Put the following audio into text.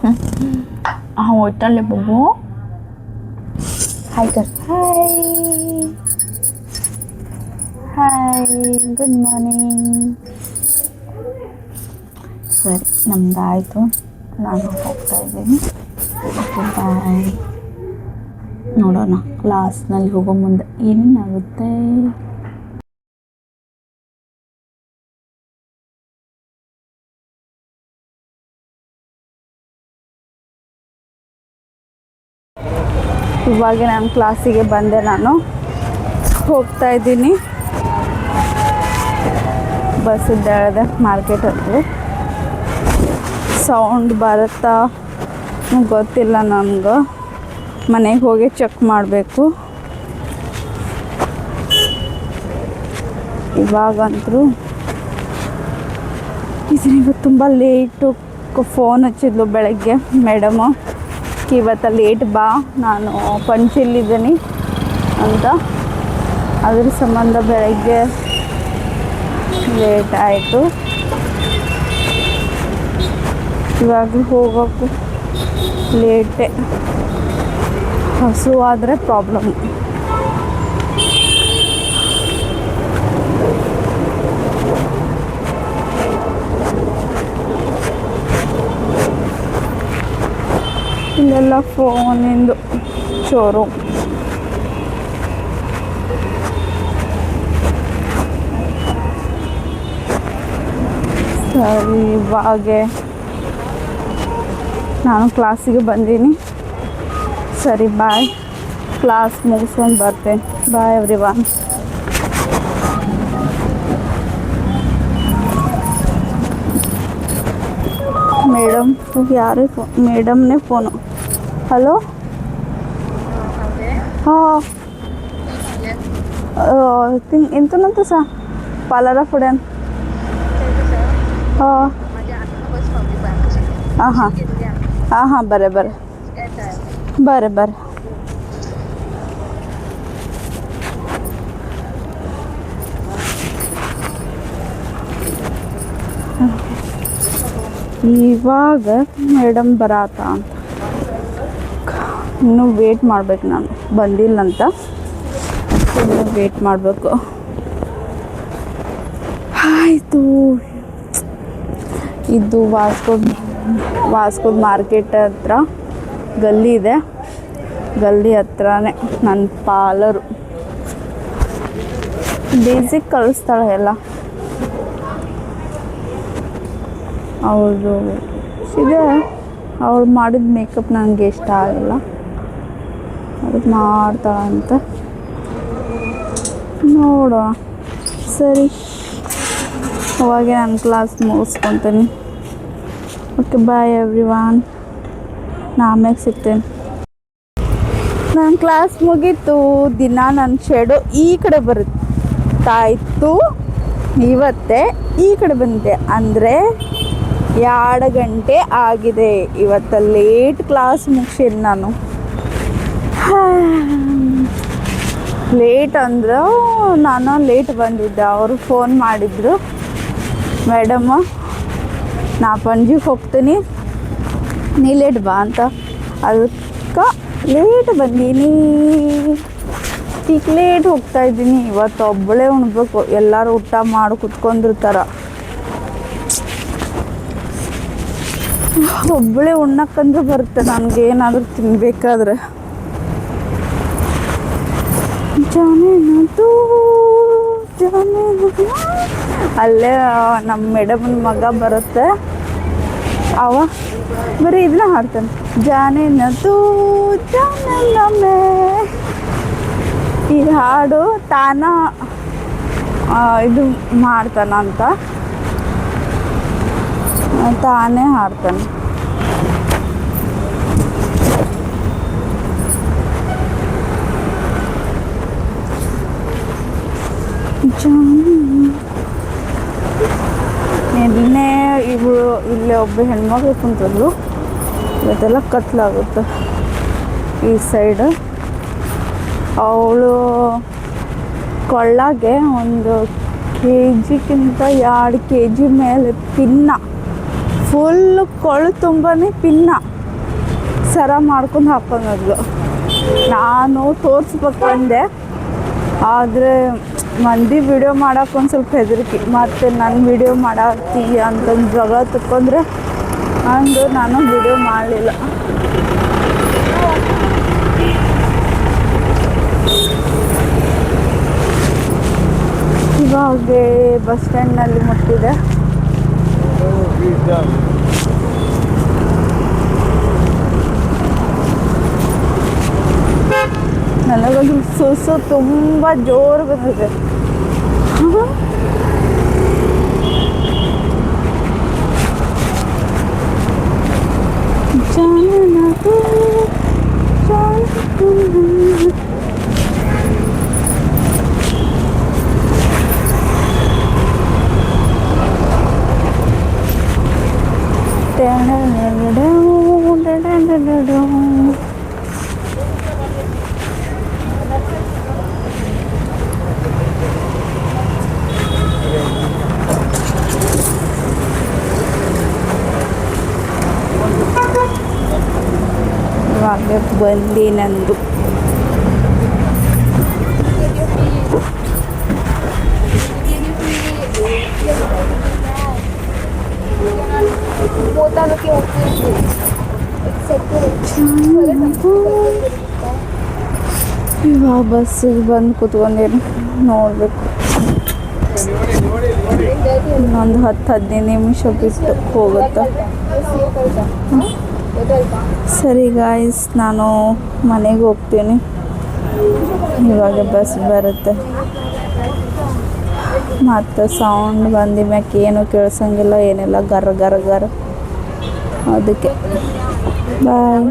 Hotel बघू. हाय कर. हाय hi, good morning. ಸರಿ, ನಮ್ದಾಯಿತು. ನಾನು ಹೋಗ್ತಾ ಇದ್ದೀನಿ. ಓಕೆ, ಬಾಯ್. ನೋಡೋಣ ಕ್ಲಾಸ್ನಲ್ಲಿ ಹೋಗೋ ಮುಂದೆ ಏನೇನಾಗುತ್ತೆ. ಇವಾಗ ನಾನು ಕ್ಲಾಸಿಗೆ ಬಂದೆ. ನಾನು ಹೋಗ್ತಾ ಇದ್ದೀನಿ. ಬಸ್ಸಿದ್ದು ಹೇಳಿದೆ ಮಾರ್ಕೆಟ್ ಹತ್ರ. ಸೌಂಡ್ ಬರುತ್ತಾ ಗೊತ್ತಿಲ್ಲ ನನಗೆ. ಮನೆಗೆ ಹೋಗಿ ಚೆಕ್ ಮಾಡಬೇಕು. ಇವಾಗಂತರೂ ಇವತ್ತು ತುಂಬ ಲೇಟು. ಫೋನ್ ಹಚ್ಚಿದ್ಲು ಬೆಳಗ್ಗೆ ಮೇಡಮು, ಇವತ್ತು ಲೇಟ್ ಬಾ, ನಾನು ಪಂಚಿಲ್ಲಿದ್ದೀನಿ ಅಂತ. ಅದ್ರ ಸಂಬಂಧ ಬೆಳಗ್ಗೆ ಲೇಟ್ ಆಯಿತು. ಇವಾಗ ಹೋಗೋಕ್ಕೂ ಲೇಟೇ. ಹಸುವಾದರೆ ಪ್ರಾಬ್ಲಮ್. ಇಲ್ಲೆಲ್ಲ ಫೋನಿಂದು ಶೋರೂಮ್. ಸರಿ, ಇವಾಗ ನಾನು ಕ್ಲಾಸಿಗೆ ಬಂದೀನಿ. ಸರಿ, ಬಾಯ್. ಕ್ಲಾಸ್ ಮುಗಿಸ್ಕೊಂಡು ಬರ್ತೇನೆ. ಬಾಯ್ ಎವ್ರಿವನ್. ಮೇಡಮ್ ಯಾರೇ ಮೇಡಮ್ನೇ ಫೋನು. ಹಲೋ. ಎಂತನಂತ ಸಾ ಪಾಲಾರ ಫುಡನ್. हां हां हां हां बरं बरं बरं बरं. ಇವಾಗ ಮೇಡಮ್ ಬರಾತ ಅಂತ ಇನ್ನೂ ವೇಟ್ ಮಾಡ್ಬೇಕು. ನಾನು ಬಂದಿಲ್ಲಂತ ಇನ್ನೂ ವೇಟ್ ಮಾಡಬೇಕು. ಆಯಿತು. ಇದು ವಾಸ್ಕೋದ್ ಮಾರ್ಕೆಟ್ ಹತ್ರ ಗಲ್ಲಿ ಇದೆ. ಗಲ್ಲಿ ಹತ್ರನೇ ನನ್ನ ಪಾಲರು. ಬೇಸಿಕ್ ಕಲಿಸ್ತಾಳೆ ಎಲ್ಲ. ಅವಳು ಇದೆ. ಅವಳು ಮಾಡಿದ ಮೇಕಪ್ ನನಗೆ ಇಷ್ಟ ಆಗಿಲ್ಲ. ಅದಕ್ಕೆ ಮಾಡ್ತಾಳಂತ ನೋಡೋಣ. ಸರಿ, ಅವಾಗ ನಾನು ಕ್ಲಾಸ್ ಮುಗಿಸ್ಕೊತೀನಿ. ಓಕೆ, ಬಾಯ್ ಎವ್ರಿವಾನ್. ನಾ ಆಮ್ಯಾಗ ಸಿಗ್ತೇನೆ. ನನ್ನ ಕ್ಲಾಸ್ ಮುಗೀತು. ದಿನ ನನ್ನ ಶೇಡು ಈ ಕಡೆ ಬರುತ್ತಾಯಿತು. ಇವತ್ತೇ ಈ ಕಡೆ ಬಂದೆ. ಅಂದರೆ 2 ಗಂಟೆ ಆಗಿದೆ. ಇವತ್ತು ಲೇಟ್ ಕ್ಲಾಸ್ ಮುಗಿಸಿದ್ದು ನಾನು. ಲೇಟ್ ಅಂದ್ರೆ ನಾನು ಲೇಟ್ ಬಂದಿದ್ದೆ. ಅವರು ಫೋನ್ ಮಾಡಿದರು, ಮೇಡಮ್ಮ ನಾ ಪಂಜಿಗೆ ಹೋಗ್ತೀನಿ, ನೀ ಲೇಟ್ ಬಾ ಅಂತ. ಅದಕ್ಕೆ ಲೇಟ್ ಬಂದೀನಿ. ಈಗ ಲೇಟ್ ಹೋಗ್ತಾ ಇದ್ದೀನಿ. ಇವತ್ತು ಒಬ್ಬಳೇ ಉಣ್ಬೇಕು. ಎಲ್ಲರೂ ಊಟ ಮಾಡಿ ಕುತ್ಕೊಂಡಿರ್ತಾರೆ. ಒಬ್ಬಳೇ ಉಣ್ಣಕ್ಕಂದ್ರೆ ಬರುತ್ತೆ ನನಗೆ ಏನಾದರೂ ತಿನ್ನಬೇಕಾದ್ರೆ. ಜಾನೇನದು ಅಲ್ಲೇ ನಮ್ಮ ಮೇಡಮನ ಮಗ ಬರುತ್ತೆ. ಅವ ಬರೀ ಇದನ್ನ ಹಾಡ್ತಾನೆ, ಜಾನೇನದು ಜಾನಮ್ಮೆ. ಈ ಹಾಡು ತಾನ ಇದು ಮಾಡ್ತಾನಂತ, ತಾನೇ ಹಾಡ್ತಾನೆ. ನಿನ್ನೆ ಇವಳು ಇಲ್ಲೇ ಒಬ್ಬ ಹೆಣ್ಮಗಳು ಕುಂತಿದ್ಲು. ಇವತ್ತೆಲ್ಲ ಕತ್ಲಾಗುತ್ತೆ ಈ ಸೈಡ್. ಅವಳು ಕೊಳ್ಳಾಗೆ 1 kg-ಗಿಂತ 2 kg ಮೇಲೆ ಪಿನ್ನ, ಫುಲ್ಲು ಕೊಳು ತುಂಬನೇ ಪಿನ್ನ. ಸರ ಮಾಡ್ಕೊಂಡು ಹಾಕೊಂಡ್ಲು. ನಾನು ತೋರಿಸ್ಬೇಕಂದೆ, ಆದರೆ ಮಂದಿ ವಿಡಿಯೋ ಮಾಡೋಕೆ ಒಂದು ಸ್ವಲ್ಪ ಹೆದರಿಕೆ. ಮತ್ತು ನನ್ನ ವಿಡಿಯೋ ಮಾಡತ್ತಿ ಅಂತಂದು ಜಗಳ ತಕ್ಕೊಂಡ್ರೆ ಅಂದು ನಾನು ವಿಡಿಯೋ ಮಾಡಲಿಲ್ಲ. ಇವಾಗ ಬಸ್ ಸ್ಟ್ಯಾಂಡ್ನಲ್ಲಿ ಮುಟ್ಟಿದೆ. ನನಗದು ಸುಸು ತುಂಬ ಜೋರು ಬಂದಿದೆ. ಇವಾಗ ಬಂದು ನಂದು ಇವಾಗ ಬಸ್ಸಿಗೆ ಬಂದು ಕೂತ್ಕೊಂಡೇನು ನೋಡಬೇಕು. ಇನ್ನೊಂದು 10-15 ನಿಮಿಷ ಬಿಟ್ಟು ಹೋಗುತ್ತೆ. ಸರಿ ಗಾಯ್ಸ್, ನಾನು ಮನೆಗೆ ಹೋಗ್ತೀನಿ. ಇವಾಗ ಬಸ್ ಬರುತ್ತೆ. ಮತ್ತು ಸೌಂಡ್ ಬಂದ ಮ್ಯಾಕೆ ಏನೂ ಕೇಳಿಸಂಗಿಲ್ಲ, ಏನಿಲ್ಲ, ಗರ್ ಗರ್ ಗರ್. ಅದಕ್ಕೆ ಬಾಯ್.